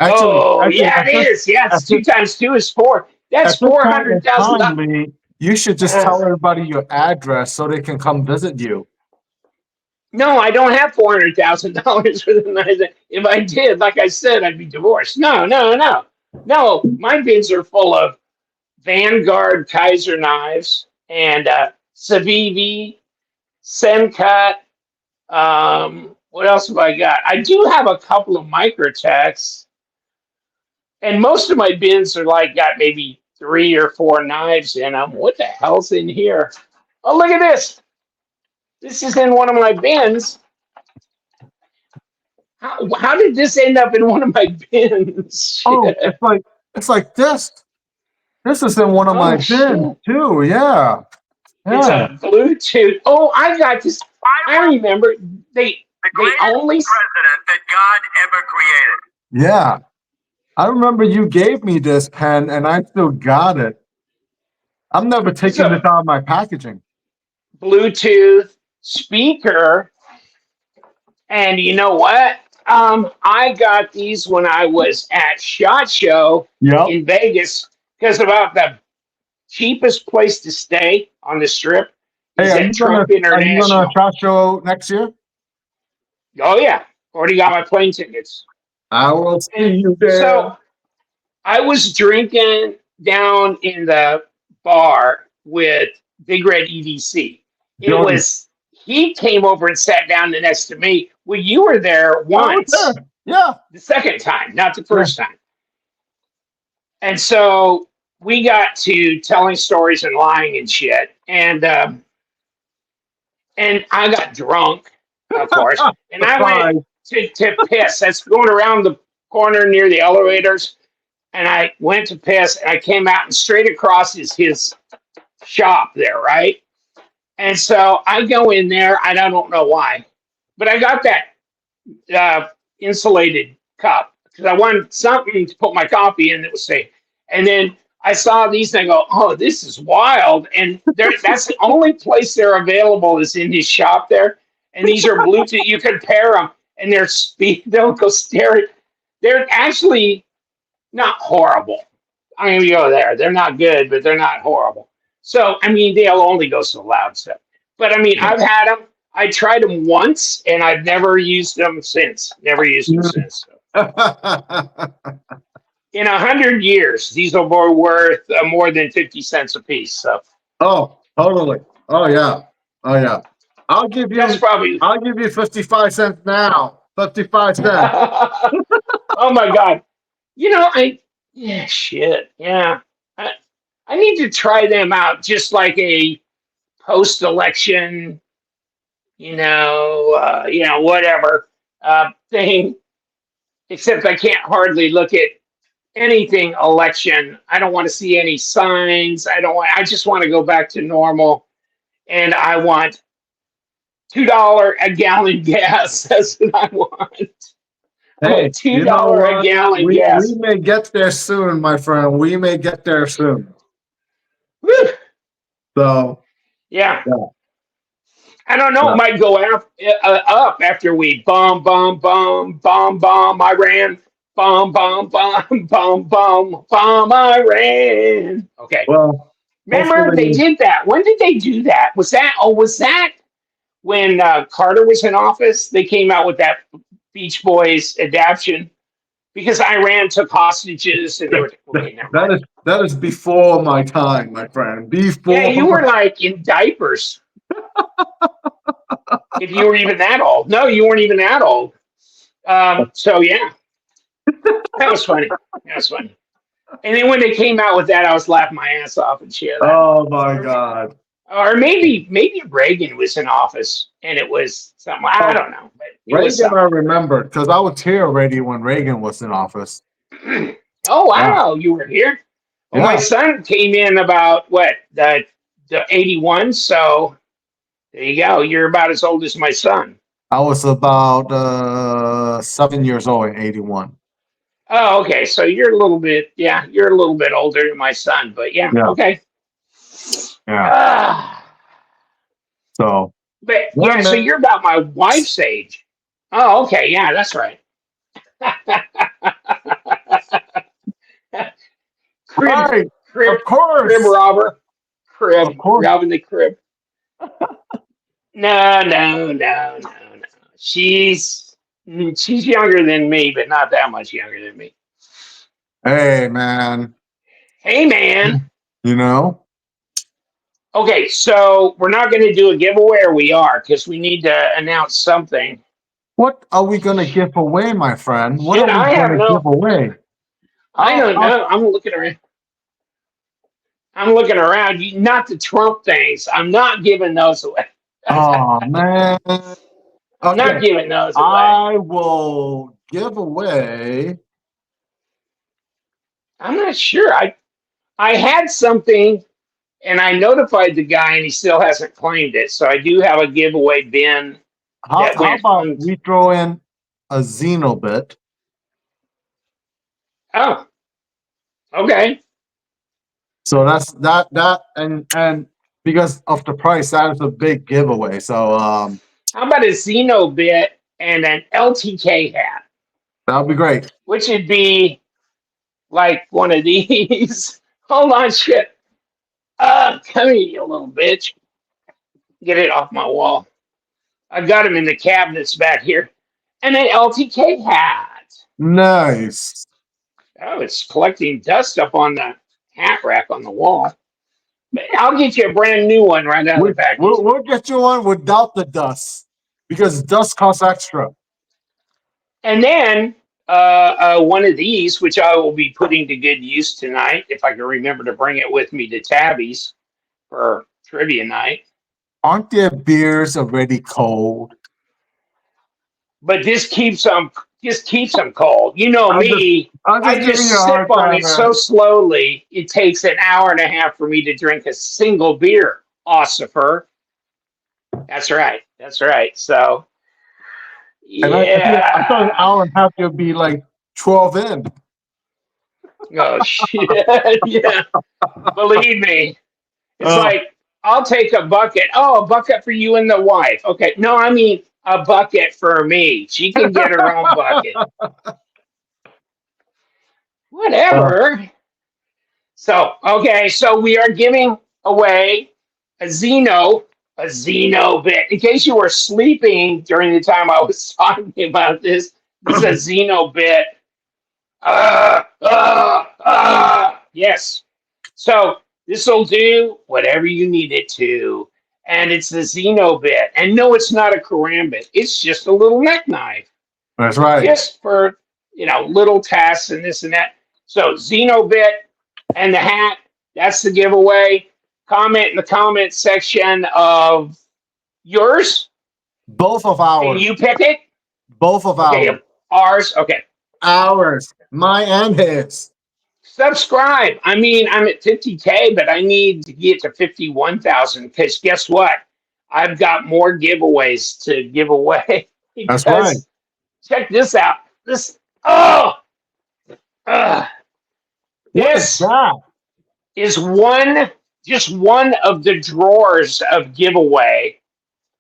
Actually, Oh actually, yeah, it is. Yeah, it's two times two is four. That's at this four point in hundred thousand time, dollars. Lee, you should just tell everybody your address so they can come visit you. No, I don't have $400,000 for the knives. If I did, like I said, I'd be divorced. No, no, no, no. My bins are full of Vanguard Kaiser knives and Civivi, Sencut. What else have I got? I do have a couple of Microtechs, and most of my bins are like got maybe 3 or 4 knives in them. What the hell's in here? Oh, look at this. This is in one of my bins. How did this end up in one of my bins? Oh, Shit. it's like this. This is in one of my Oh bins shit! too. Yeah. It's Yeah. a Bluetooth. Oh, I got this. I remember they The they greatest only. president that God ever created. Yeah. I remember you gave me this pen and I still got it. I'm never It's taking this a out of my packaging. Bluetooth speaker, and you know what? I got these when I was at SHOT Show Yep. in Vegas because about the cheapest place to stay on the strip Hey, is at Trump are you gonna International. shot show next year? Oh yeah, already got my plane tickets. I will see And you there. so I was drinking down in the bar with Big Red EDC. It Jody. was he came over and sat down next to me. Well, you were there I was once, there. Yeah. the second time, not the Yeah. first time. And so we got to telling stories and lying and shit. And I got drunk, of course, and I went Surprise. to piss. That's going around the corner near the elevators, and I went to piss, and I came out, and straight across is his shop there, right? And so I go in there, and I don't know why, but I got that insulated cup because I wanted something to put my coffee in that was safe. And then I saw these and I go, oh, this is wild. And that's the only place they're available is in his shop there. And these are Bluetooth. You can pair them and they're speed. They'll go stare. They're actually not horrible. I'm going to go there. They're not good, but they're not horrible. So, I mean, they'll only go so loud stuff. But I mean, I've had them. I tried them once, and I've never used them since. Never used them since. In 100 years, these will be worth more than 50 cents a piece. So Oh, totally. Oh yeah. Oh yeah. I'll give that's you probably. 55 cents now. 55 cents. Oh my God! You know, yeah, shit, yeah. I, I need to try them out, just like a post-election, whatever thing. Except I can't hardly look at anything election. I don't want to see any signs. I just want to go back to normal, and I want $2 a gallon gas. That's what I want. I Hey, want two you know dollar a what? gallon We gas. may get there soon, my friend. We may get there soon. Whew. So Yeah, yeah, I don't know. It yeah. might go up after we bomb Iran. Bomb Iran. Okay. Well, Remember they hopefully, did that. When did they do that? Was that when Carter was in office? They came out with that Beach Boys adaptation because Iran took hostages and they were okay. Never mind. that is before my time, my friend. Yeah, Before. you were like in diapers if you were even that old. No, you weren't even that old. So yeah, that was funny. That was funny. And then when they came out with that, I was laughing my ass off and shit. Oh my God. Or maybe Reagan was in office and it was something. I Oh, don't know, but it was Reagan, I something. remember because I was here already when Reagan was in office. Oh Yeah, wow, you were here. Well, my yeah. son came in about what the 81. So there you go. You're about as old as my son. I was about 7 years old in '81. Oh, okay. So you're a little bit, yeah, you're a little bit older than my son, but yeah, Yeah, okay. yeah. Ah, So but yeah, yeah, so man. you're about my wife's age. Oh, okay. Yeah, that's right. crib, Right. crib, Of crib course. robber, crib Of course. robbing the crib. No, no, no, no, no. She's younger than me, but not that much younger than me. Hey, man. Hey, man. You know Okay, so we're not going to do a giveaway, or we are, because we need to announce something. what are we gonna give away, my friend? What are Shit, we I have gonna give no. away? I don't I'll, know. I'm looking around. I'm looking around. Not the Trump things. I'm not giving those away. oh man. I'm not Okay. giving those away. I will give away. I'm not sure. I had something, and I notified the guy, and he still hasn't claimed it. So I do have a giveaway bin that How went about on. we throw in a Xenobit? Oh, okay. So that's that and because of the price, that is a big giveaway. So How about a Xeno bit and an LTK hat, that would be great. which would be like one of these. Hold on, shit. Come here, you little bitch. Get it off my wall. I got him in the cabinets back here. And an LTK hat. Nice. Oh, it's collecting dust up on the hat rack on the wall. But I'll get you a brand new one right out of the package. We'll get you one without the dust because dust costs extra. And then one of these, which I will be putting to good use tonight, if I can remember to bring it with me to Tabby's for trivia night. Aren't their beers already cold? But this keeps them cold. You know me, I giving just you a sip hard on time, it man. so slowly. It takes an hour and a half for me to drink a single beer. Ossifer. That's right. That's right. So, And I thought an yeah. hour and a half would be like 12 in. Oh shit. Yeah. Believe me, it's Oh. like I'll take a bucket. Oh, a bucket for you and the wife. Okay. No, I mean a bucket for me. She can get her own bucket. Whatever. So, okay, so we are giving away a Xeno bit. In case you were sleeping during the time I was talking about this, this is a Xeno bit. Yes. So this will do whatever you need it to. And it's the Xeno bit. And no, it's not a karambit. It's just a little neck knife. That's right. Just for, little tasks and this and that. So Xeno bit and the hat, that's the giveaway. Comment in the comment section of yours. Both of Can ours. you pick it? Both of Okay, ours. ours. Okay. Ours. My and his. Subscribe. I mean, I'm at 50K, but I need to get to 51,000 because guess what? I've got more giveaways to give away. That's right. Because check this out. This, oh, What this is that? is just one of the drawers of giveaway.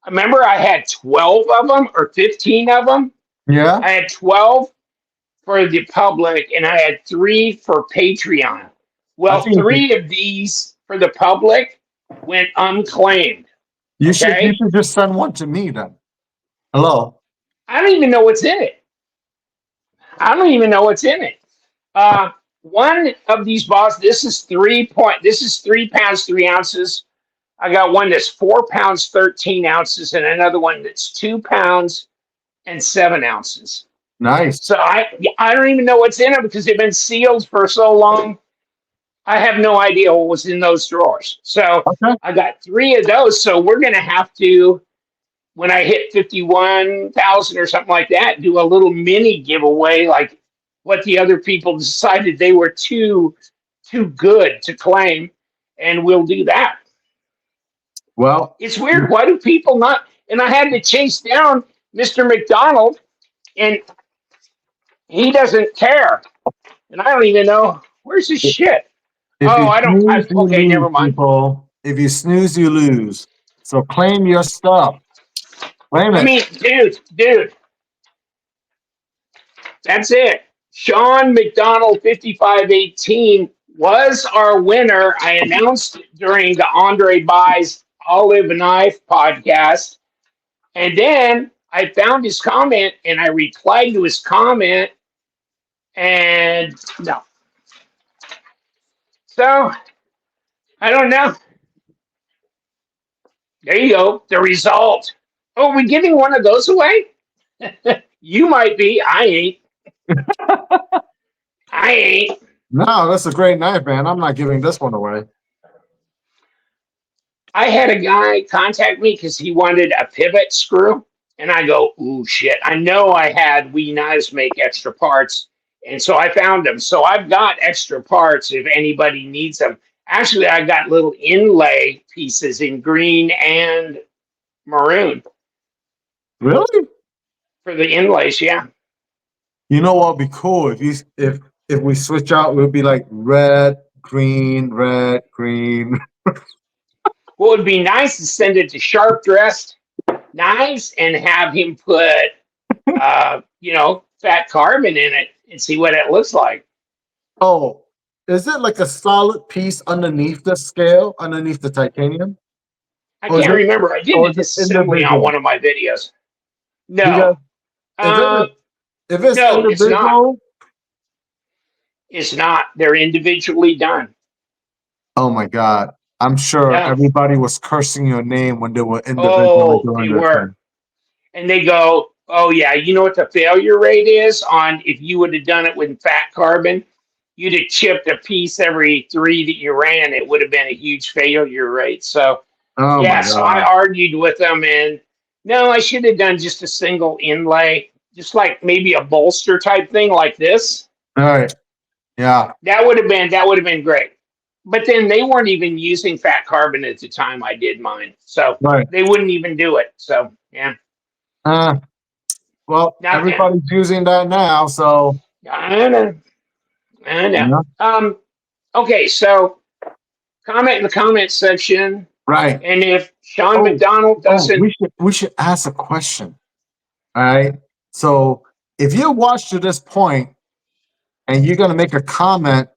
Remember, I had 12 of them or 15 of them. Yeah. I had 12 for the public, and I had 3 for Patreon. Well, 3 of these for the public went unclaimed. You should just send one to me then. Hello. I don't even know what's in it. One of these bottles, this is 3 pounds 3 ounces. I got one that's 4 pounds 13 ounces, and another one that's 2 pounds and 7 ounces. Nice. So I don't even know what's in them because they've been sealed for so long. I have no idea what was in those drawers. So I got 3 of those. So we're going to have to, when I hit 51,000 or something like that, do a little mini giveaway, like what the other people decided they were too good to claim, and we'll do that. Well, it's weird. Why do people not? And I had to chase down Mr. McDonald, and he doesn't care. And I don't even know where's his shit. Okay, never mind. People, if you snooze, you lose. So claim your stuff. Claim it. I mean, dude. That's it. Sean McDonald 5518 was our winner. I announced it during the Andre Buys Olive Knife podcast. And then I found his comment and I replied to his comment. And no. So, I don't know. There you go. The result. Oh, are we giving one of those away? You might be. I ain't. I ain't. No, that's a great knife, man. I'm not giving this one away. I had a guy contact me because he wanted a pivot screw. And I go, ooh, shit. I know I had We Knives make extra parts. And so I found them. So I've got extra parts if anybody needs them. Actually, I got little inlay pieces in green and maroon Really? for the inlays. Yeah. You know what would be cool if we switch out, we'll be like red, green, red, green. Well, it'd be nice to send it to Sharp Dressed Knives and have him put, fat carbon in it and see what it looks like. Oh, is it like a solid piece underneath the scale, underneath the titanium? I Or is can't it, remember. I did or a is it disassembly on individual? one of my videos. Because No, if uh, it's no, it's not. individual, It's not. They're individually done. oh my God. I'm sure No. everybody was cursing your name when they were individually Oh, they doing their were. thing. And they go, oh, yeah, you know what the failure rate is on if you would have done it with fat carbon? You'd have chipped a piece every 3 that you ran. It would have been a huge failure rate. So, Oh my yeah, so I God. argued with them, and no, I should have done just a single inlay, just like maybe a bolster type thing like this. All right. Yeah. That would have been great. But then they weren't even using fat carbon at the time I did mine. So Right. they wouldn't even do it. So yeah. Uh, well, Not that everybody's using that now, so I know. I know. yeah. Okay, so comment in the comment section. Right. And if Sean Oh, McDonald oh, doesn't we should ask a question. All right. So if you watched to this point and you're gonna make a comment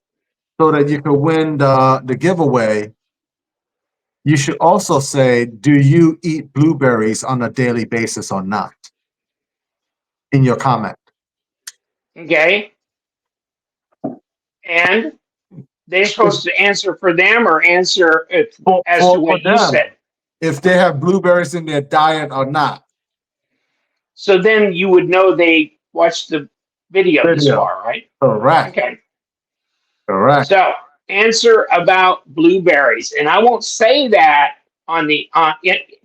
so that you can win the giveaway, you should also say, do you eat blueberries on a daily basis or not? In your comment. okay, and they're supposed to answer for them or answer as to For what you them, said. if they have blueberries in their diet or not. So then you would know they watched the video this Video. far, right? Correct. Okay. Correct. So answer about blueberries, and I won't say that on the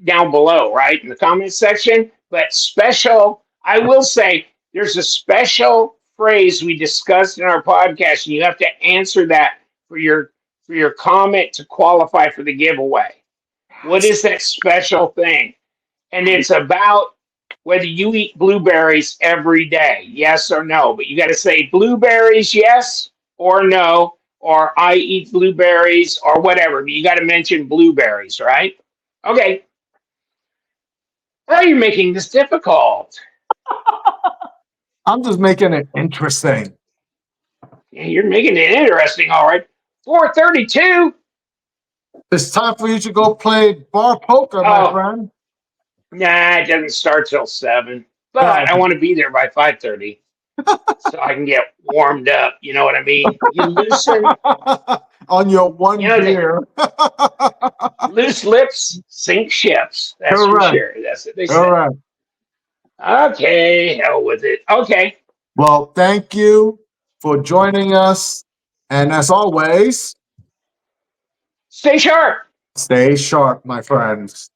down below, right in the comment section. But special, I will say there's a special phrase we discussed in our podcast, and you have to answer that for your comment to qualify for the giveaway. What is that special thing? And it's about whether you eat blueberries every day, yes or no. But you got to say blueberries, yes or no, or I eat blueberries or whatever. But you got to mention blueberries, right? Okay. Why are you making this difficult? I'm just making it interesting. Yeah, you're making it interesting, all right. 432. It's time for you to go play bar poker, my Oh, friend. nah, it doesn't start till 7. Oh, But I want to be there by 5:30 so I can get warmed up. You know what I mean? You loosen, on your one you know, beer. loose lips sink ships. That's for Correct. sure. That's what they All say. right. Okay, hell with it. Okay, Well, thank you for joining us. And as always, stay sharp. stay sharp, my friends.